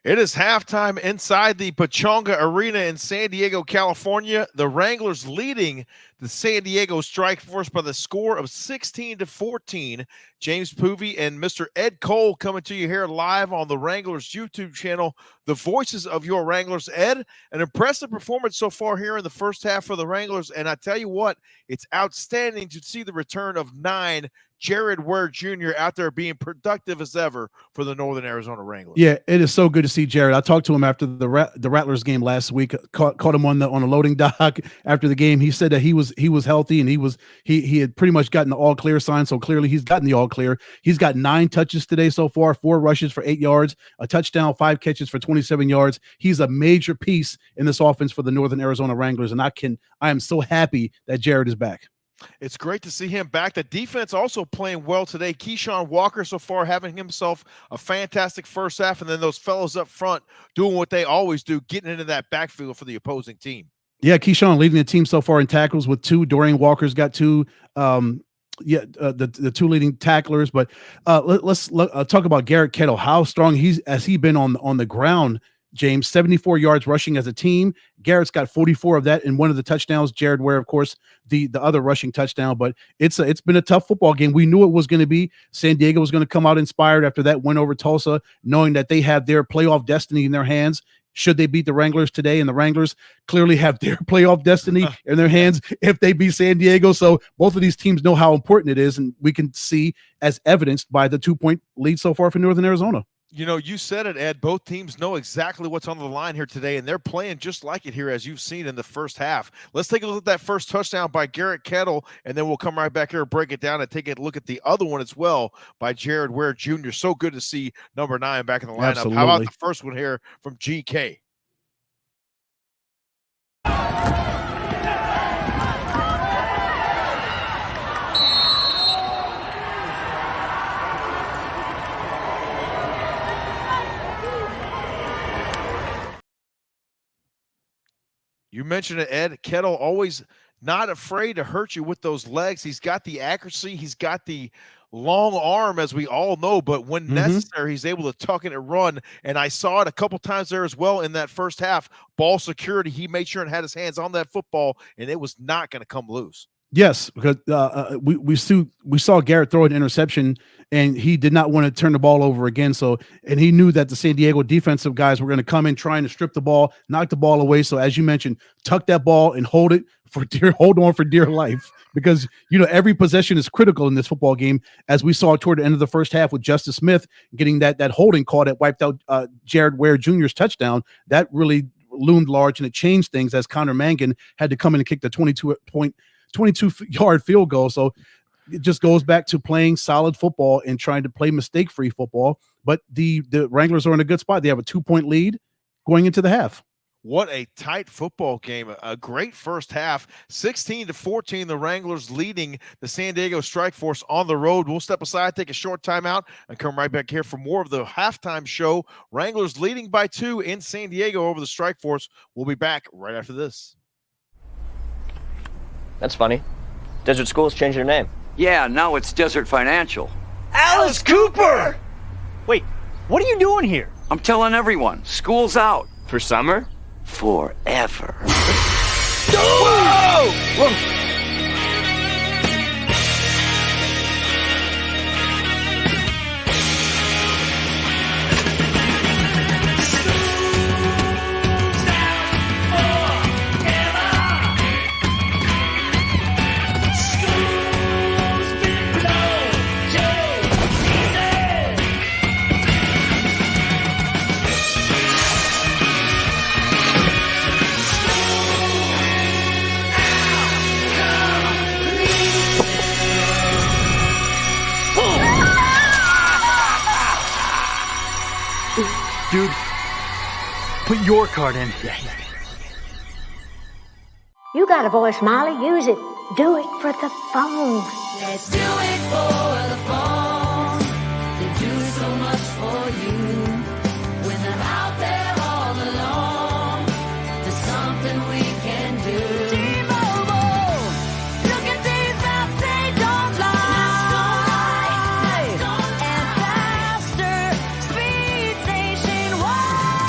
It is halftime inside the Pechanga Arena in San Diego, California. The Wranglers leading the San Diego Strike Force by the score of 16-14. James Poovey and Mr. Ed Cole coming to you here live on the Wranglers YouTube channel. The voices of your Wranglers. Ed, an impressive performance so far here in the first half for the Wranglers. And I tell you what, it's outstanding to see the return of 9 Jared Ware Jr. out there being productive as ever for the Northern Arizona Wranglers. Yeah, it is so good to see Jared. I talked to him after the Rattlers game last week. Caught him on the loading dock after the game. He said that he was healthy and he had pretty much gotten the all clear sign. So clearly he's gotten the all clear. He's got 9 touches today so far, 4 rushes for 8 yards, a touchdown, 5 catches for 27 yards. He's a major piece in this offense for the Northern Arizona Wranglers, and I am so happy that Jared is back. It's great to see him back. The defense also playing well today. Keyshawn Walker so far having himself a fantastic first half, and then those fellows up front doing what they always do, getting into that backfield for the opposing team. Yeah, Keyshawn leading the team so far in tackles with 2. Dorian Walker's got 2. The 2 leading tacklers. But let's talk about Garrett Kettle. How strong he's been on the ground. James, 74 yards rushing as a team. Garrett's got 44 of that in one of the touchdowns. Jared Ware, of course, the other rushing touchdown. But it's been a tough football game. We knew it was going to be. San Diego was going to come out inspired after that win over Tulsa, knowing that they have their playoff destiny in their hands. Should they beat the Wranglers today? And the Wranglers clearly have their playoff destiny in their hands if they beat San Diego. So both of these teams know how important it is, and we can see as evidenced by the 2-point lead so far for Northern Arizona. You know, you said it, Ed. Both teams know exactly what's on the line here today, and they're playing just like it here, as you've seen in the first half. Let's take a look at that first touchdown by Garrett Kettle, and then we'll come right back here and break it down and take a look at the other one as well by Jared Ware Jr. So good to see number 9 back in the lineup. Absolutely. How about the first one here from GK? You mentioned it, Ed. Kettle always not afraid to hurt you with those legs. He's got the accuracy. He's got the long arm, as we all know, but when necessary, he's able to tuck it and run. And I saw it a couple times there as well in that first half. Ball security, he made sure and had his hands on that football, and it was not going to come loose. Yes, because we saw Garrett throw an interception, and he did not want to turn the ball over again. So, and he knew that the San Diego defensive guys were going to come in trying to strip the ball, knock the ball away. So, as you mentioned, tuck that ball and hold on for dear life, because every possession is critical in this football game. As we saw toward the end of the first half with Justice Smith getting that holding call that wiped out Jared Ware Jr.'s touchdown, that really loomed large, and it changed things as Connor Mangan had to come in and kick the 22-yard field goal. So it just goes back to playing solid football and trying to play mistake-free football. But the Wranglers are in a good spot. They have a 2-point lead going into the half. What a tight football game. A great first half. 16-14, the Wranglers leading the San Diego Strike Force on the road. We'll step aside, take a short timeout, and come right back here for more of the halftime show. Wranglers leading by 2 in San Diego over the Strike Force. We'll be back right after this. That's funny. Desert School's changed their name. Yeah, now it's Desert Financial. Alice Cooper! Wait, what are you doing here? I'm telling everyone, school's out. For summer? Forever. Whoa! Whoa! Dude, put your card in. You got a voice, Molly. Use it. Do it for the phone. Let's do it for the phone. They do so much for you. When they're out there all alone, there's something we can do. T-Mobile, look at these maps, they don't lie. And faster, speed nationwide.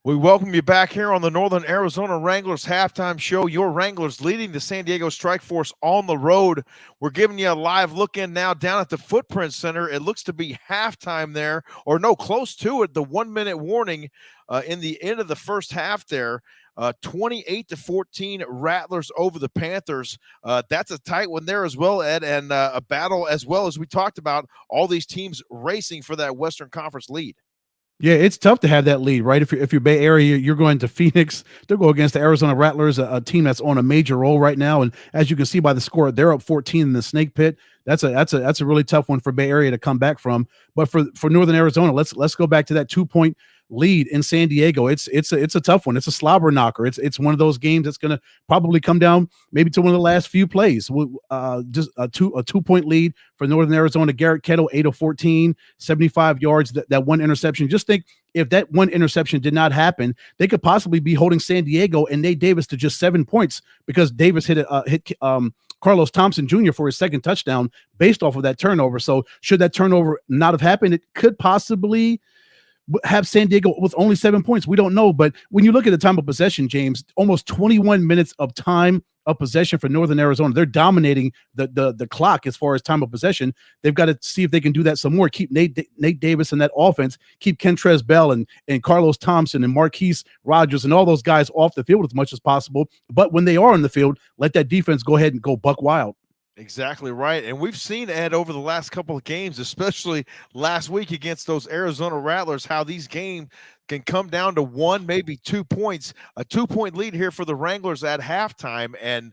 We welcome you back here on the Northern Arizona Wranglers halftime show. Your Wranglers leading the San Diego Strike Force on the road. We're giving you a live look in now down at the Footprint Center. It looks to be halftime there, or no, close to it. The 1 minute warning in the end of the first half there. 28-14 Rattlers over the Panthers. That's a tight one there as well, Ed, and a battle as well as we talked about. All these teams racing for that Western Conference lead. Yeah, it's tough to have that lead, right? If you're Bay Area, you're going to Phoenix. They'll go against the Arizona Rattlers, a team that's on a major roll right now. And as you can see by the score, they're up 14 in the Snake Pit. That's a really tough one for Bay Area to come back from. But for Northern Arizona, let's go back to that 2-point lead in San Diego. It's a tough one. It's a slobber knocker. It's one of those games that's going to probably come down maybe to one of the last few plays. Just a 2-point lead for Northern Arizona. Garrett Kettle, 8 of 14, 75 yards. That one interception. Just think, if that one interception did not happen, they could possibly be holding San Diego and Nate Davis to just 7 points, because Davis hit Carlos Thompson Jr. for his second touchdown based off of that turnover. So should that turnover not have happened, it could possibly have San Diego with only 7 points. We don't know. But when you look at the time of possession, James, almost 21 minutes of time of possession for Northern Arizona. They're dominating the clock as far as time of possession. They've got to see if they can do that some more. Keep Nate Davis in that offense. Keep Kentrez Bell and Carlos Thompson and Marquise Rogers and all those guys off the field as much as possible. But when they are in the field, let that defense go ahead and go buck wild. Exactly right. And we've seen, Ed, over the last couple of games, especially last week against those Arizona Rattlers, how these games can come down to 1, maybe 2 points. A 2-point lead here for the Wranglers at halftime. And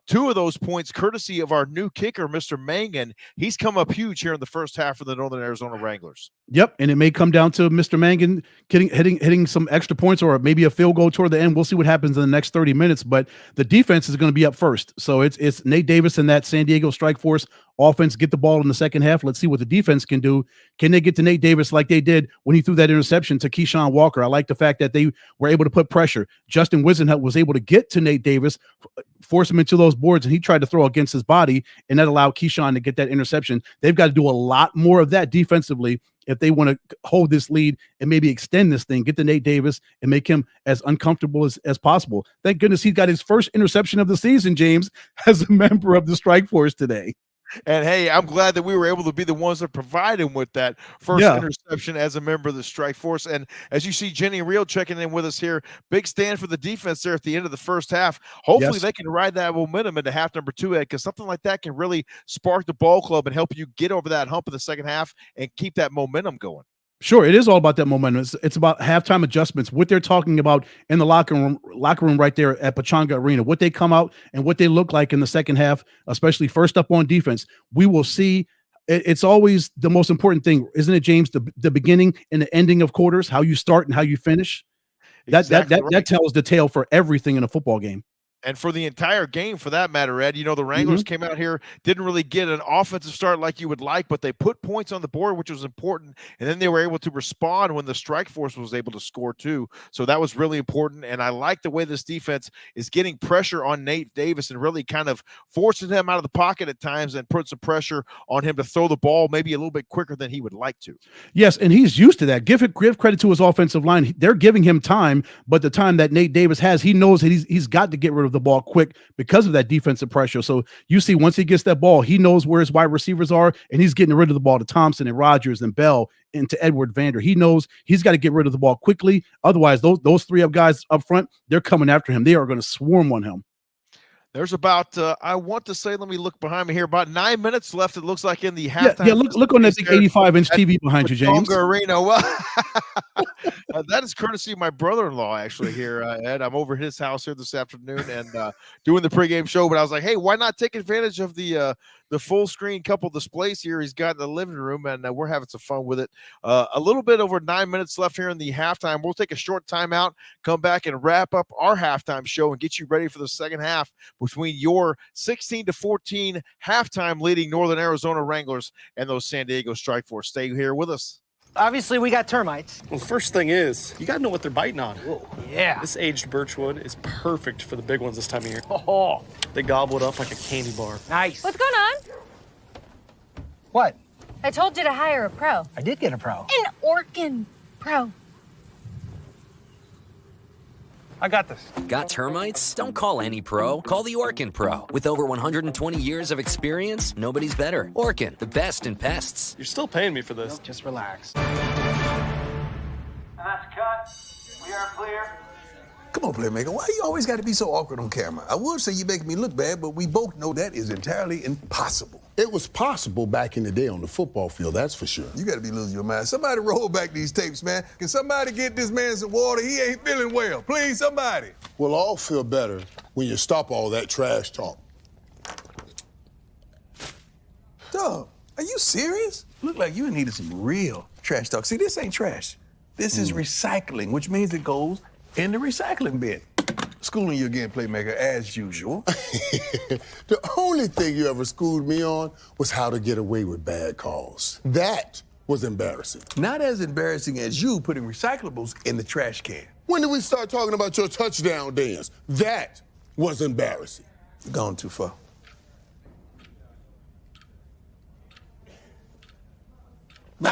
2 of those points courtesy of our new kicker, Mr. Mangan. He's come up huge here in the first half for the Northern Arizona Wranglers. Yep, and it may come down to Mr. Mangan hitting some extra points or maybe a field goal toward the end. We'll see what happens in the next 30 minutes, but the defense is going to be up first. So it's Nate Davis and that San Diego Strike Force offense get the ball in the second half. Let's see what the defense can do. Can they get to Nate Davis like they did when he threw that interception to Keyshawn Walker? I like the fact that they were able to put pressure. Justin Wisenhunt was able to get to Nate Davis, force him into those boards, and he tried to throw against his body, and that allowed Keyshawn to get that interception. They've got to do a lot more of that defensively if they want to hold this lead and maybe extend this thing, get to Nate Davis and make him as uncomfortable as possible. Thank goodness he got his first interception of the season, James, as a member of the Strike Force today. And hey, I'm glad that we were able to be the ones that provide him with that first interception as a member of the Strike Force. And as you see, Jenny Reel checking in with us here, big stand for the defense there at the end of the first half. Hopefully they can ride that momentum into half number 2, Ed, because something like that can really spark the ball club and help you get over that hump in the second half and keep that momentum going. Sure, it is all about that momentum. It's about halftime adjustments, what they're talking about in the locker room right there at Pechanga Arena, what they come out and what they look like in the second half, especially first up on defense. We will see. It's always the most important thing, isn't it, James? The beginning and the ending of quarters, how you start and how you finish. That tells the tale for everything in a football game. And for the entire game, for that matter, Ed, you know, the Wranglers came out here, didn't really get an offensive start like you would like, but they put points on the board, which was important. And then they were able to respond when the Strike Force was able to score too. So that was really important. And I like the way this defense is getting pressure on Nate Davis and really kind of forcing him out of the pocket at times and put some pressure on him to throw the ball maybe a little bit quicker than he would like to. Yes, and he's used to that. Give credit to his offensive line. They're giving him time, but the time that Nate Davis has, he knows that he's got to get rid of the ball quick because of that defensive pressure. So you see, once he gets that ball, he knows where his wide receivers are, and he's getting rid of the ball to Thompson and Rogers and Bell and to Edward Vander. He knows he's got to get rid of the ball quickly. Otherwise, those 3 guys up front, they're coming after him. They are going to swarm on him. There's about, I want to say, let me look behind me here, about 9 minutes left, it looks like, in the halftime. Yeah, look on that big 85-inch TV behind you, James. Arena. Well, that is courtesy of my brother-in-law, actually, here, Ed. I'm over at his house here this afternoon and doing the pregame show, but I was like, hey, why not take advantage of the full-screen couple displays here he's got in the living room, and we're having some fun with it. A little bit over 9 minutes left here in the halftime. We'll take a short timeout, come back and wrap up our halftime show and get you ready for the second half between your 16-14 halftime leading Northern Arizona Wranglers and those San Diego Strike Force. Stay here with us. Obviously, we got termites. Well, the first thing is, you got to know what they're biting on. Whoa, yeah. This aged birchwood is perfect for the big ones this time of year. Oh, They gobble it up like a candy bar. nice. What's going on? What? I told you to hire a pro. I did get a pro. An Orkin pro. I got this. Got termites? Don't call any pro. Call the Orkin Pro. With over 120 years of experience, nobody's better. Orkin, the best in pests. You're still paying me for this. Nope, just relax. And that's cut. We are clear. Come on, Playmaker. Why you always got to be so awkward on camera? I would say you make me look bad, but we both know that is entirely impossible. It was possible back in the day on the football field, that's for sure. You got to be losing your mind. Somebody roll back these tapes, man. Can somebody get this man some water? He ain't feeling well. Please, somebody. We'll all feel better when you stop all that trash talk. Dog, are you serious? Look like you needed some real trash talk. See, this ain't trash. This is recycling, which means it goes in the recycling bin. Schooling you again, Playmaker, as usual. The only thing you ever schooled me on was how to get away with bad calls. That was embarrassing. Not as embarrassing as you putting recyclables in the trash can. When did we start talking about your touchdown dance? That was embarrassing. You've gone too far. Look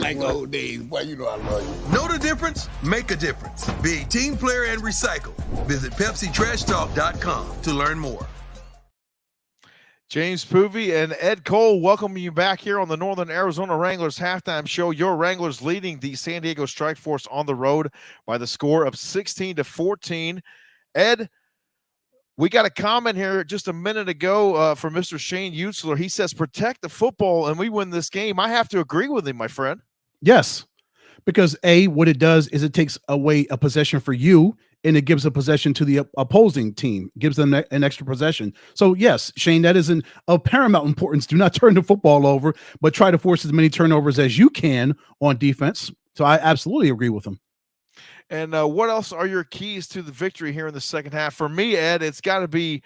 like old days. Boy, you know I love you. Know the difference? Make a difference. Be a team player and recycle. Visit PepsiTrashTalk.com to learn more. James Poovey and Ed Cole welcome you back here on the Northern Arizona Wranglers halftime show. Your Wranglers leading the San Diego Strike Force on the road by the score of 16-14. Ed, we got a comment here just a minute ago from Mr. Shane Utzler. He says, protect the football and we win this game. I have to agree with him, my friend. Yes, because what it does is it takes away a possession for you and it gives a possession to the opposing team, gives them an extra possession. So yes, Shane, that is of paramount importance. Do not turn the football over, but try to force as many turnovers as you can on defense. So I absolutely agree with him. And what else are your keys to the victory here in the second half? For me, Ed, it's got to be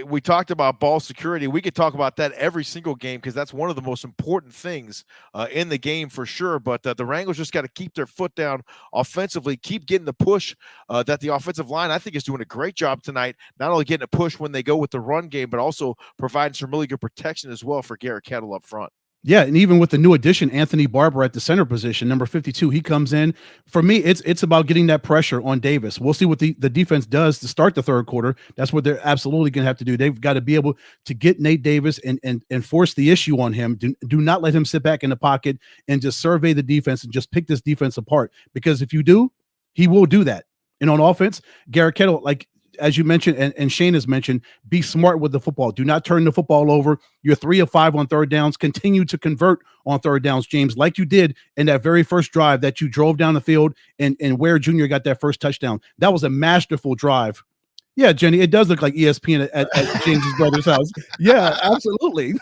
we talked about ball security. We could talk about that every single game because that's one of the most important things in the game for sure. But the Wranglers just got to keep their foot down offensively, keep getting the push that the offensive line, I think, is doing a great job tonight, not only getting a push when they go with the run game, but also providing some really good protection as well for Garrett Kettle up front. Yeah, and even with the new addition, Anthony Barber at the center position, number 52, he comes in. For me, it's about getting that pressure on Davis. We'll see what the defense does to start the third quarter. That's what they're absolutely going to have to do. They've got to be able to get Nate Davis and force the issue on him. Do not let him sit back in the pocket and just survey the defense and just pick this defense apart. Because if you do, he will do that. And on offense, Garrett Kettle, like as you mentioned, and Shane has mentioned, be smart with the football. Do not turn the football over. You're 3 of 5 on third downs. Continue to convert on third downs, James, like you did in that very first drive that you drove down the field and Ware Jr. got that first touchdown. That was a masterful drive. Yeah, Jenny, it does look like ESPN at James's brother's house. Yeah, absolutely.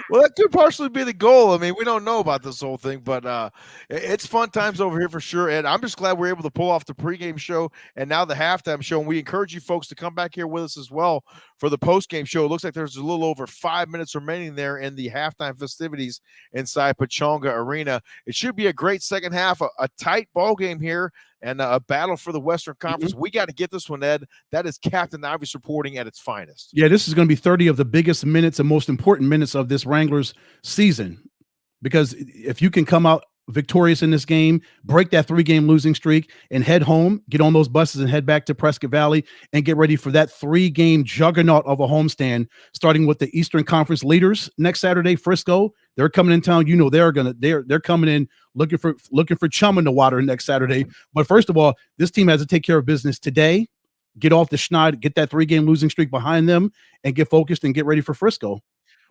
Well, that could partially be the goal. I mean, we don't know about this whole thing, but it's fun times over here for sure. And I'm just glad we're able to pull off the pregame show and now the halftime show. And we encourage you folks to come back here with us as well for the postgame show. It looks like there's a little over 5 minutes remaining there in the halftime festivities inside Pechanga Arena. It should be a great second half, a tight ball game here, and a battle for the Western Conference. We got to get this one, Ed. That is Captain Ivy's reporting at its finest. Yeah, this is going to be 30 of the biggest minutes and most important minutes of this Wranglers season. Because if you can come out victorious in this game, break that 3-game losing streak, and head home, get on those buses and head back to Prescott Valley and get ready for that 3-game juggernaut of a homestand, starting with the Eastern Conference leaders next Saturday, Frisco. They're coming in town. You know they're coming in looking for chum in the water next Saturday. But first of all, this team has to take care of business today, get off the schneid, get that 3-game losing streak behind them, and get focused and get ready for Frisco.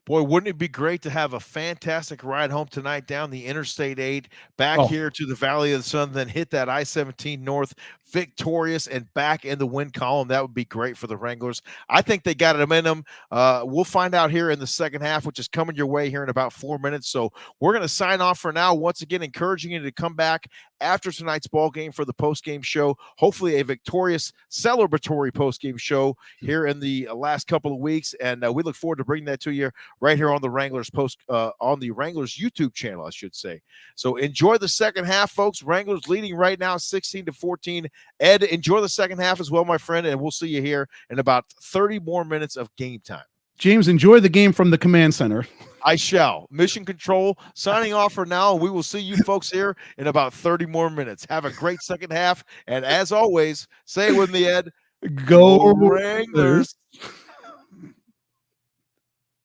Boy, wouldn't it be great to have a fantastic ride home tonight down the Interstate 8, back here to the Valley of the Sun, then hit that I-17 North victorious and back in the win column. That would be great for the Wranglers. I think they got it in them. We'll find out here in the second half, which is coming your way here in about 4 minutes. So we're going to sign off for now. Once again, encouraging you to come back after tonight's ball game for the post-game show. Hopefully a victorious, celebratory post-game show here in the last couple of weeks. And we look forward to bringing that to you right here on the Wranglers on the Wranglers YouTube channel, I should say. So enjoy the second half, folks. Wranglers leading right now 16-14. Ed, enjoy the second half as well, my friend, and we'll see you here in about 30 more minutes of game time. James, enjoy the game from the command center. I shall. Mission Control signing off for now. We will see you folks here in about 30 more minutes. Have a great second half. And as always, say it with me, Ed. Go Wranglers.